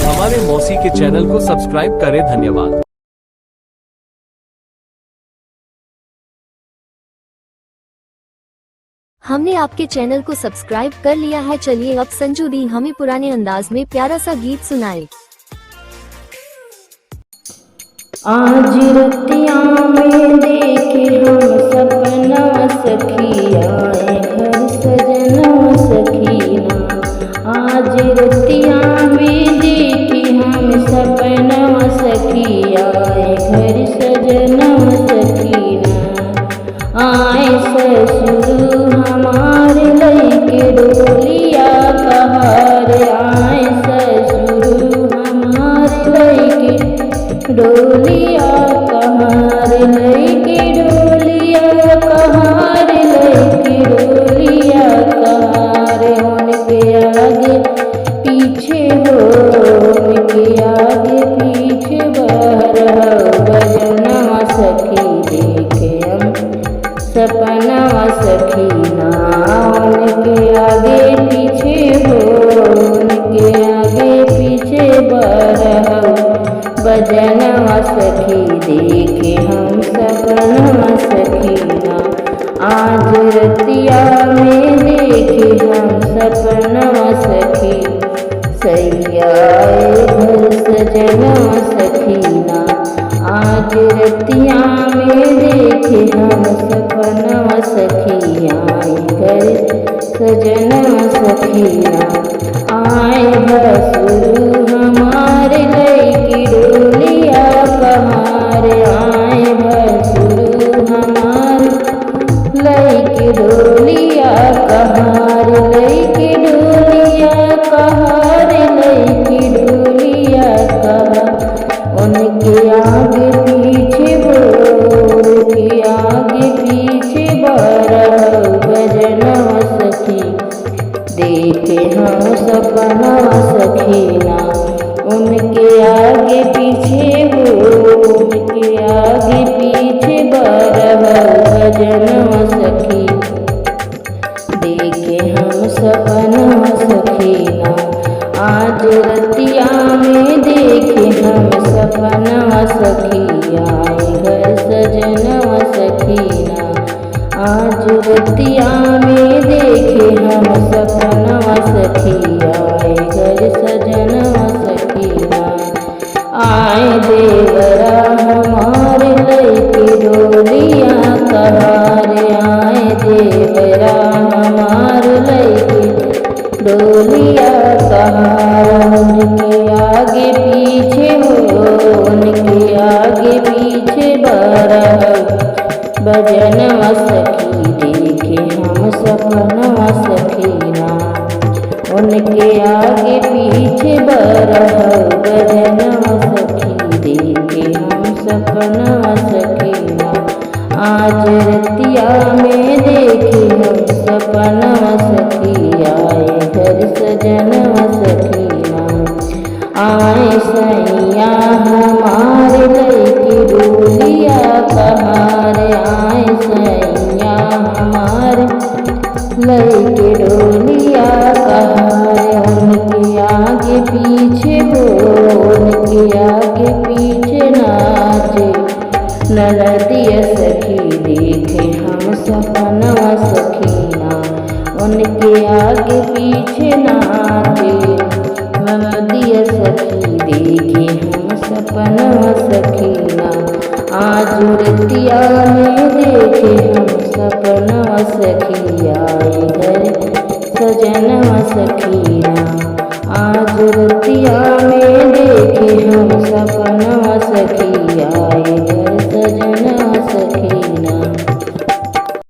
हमारे मौसी के चैनल को सब्सक्राइब करें। धन्यवाद। हमने आपके चैनल को सब्सक्राइब कर लिया है। चलिए अब संजू दी हमें पुराने अंदाज में प्यारा सा गीत सुनाए। आज रतिया में देखे हम सपना सखिया घर सजना सखीना। आज रतिया में देखे हम सपना सखिया घर सजना सखीना। आए ससुर हमारे लइके डोलिया कहार। आए ससुर हमारे लइके डोलिया कहार। लइके डोलिया कहार। लइके डोलिया कहार। उनके आगे पीछे हो उनके आगे पीछे बहरा बजना सखी देखे हम सपना सखीना। उनके आगे पीछे हो उनके आगे पीछे बहरा बजना सखी देखे हम सपना सखीना। आज रतिया में देखे हम सपना सखी सैया घर सजना सखीना। आज रतिया में देखे हम सपना सखिया घर सजना सखीना। आए भसुर हमारे लइके डोलिया कहार। आए भसुर हमारे लइके डोलिया कहार। लइके डोलिया कहार। लइके डोलिया कहार। उनके आगे पीछे हो उनके आगे पीछे बहरा बजना सखी देखे हम सपना सखीना। उनके आगे पीछे हो उनके आगे पीछे बहरा बजना सखी देखे हम सपना सखीना। आज रतिया में देखे हम सपना सखिया घर सजना सखीना। आज रतिया में देखे हम सपना सखिया घर सजना सखीना। आए देवरा हमारे लइके डोलिया कहार। आए देवरा हमारे लइके डोलिया कहार। उनके आगे पीछे हो उनके आगे पीछे बहरा बजना सखी देखे हम सपना सखीना। उनके आगे पीछे बहरा बजना सखी देखे हम सपना सखीना। आज रतिया में देखे हम सपना सखिया घर सजना सखीना। आए सैया हमारे लइके डोलिया कहार। आए सैया हमारे लइके डोलिया कहार। उनके आगे पीछे हो उनके आगे पीछे नाचे नरदिया सखी देखे हम सपना सखीना। उनके आगे पीछे नाचे नरदिया सखी देखे हम सपना सखीना। आज रतिया में देखे हम सपना सखिया घर सजना सखीना। आज रतिया में देखे हम सपना सखिया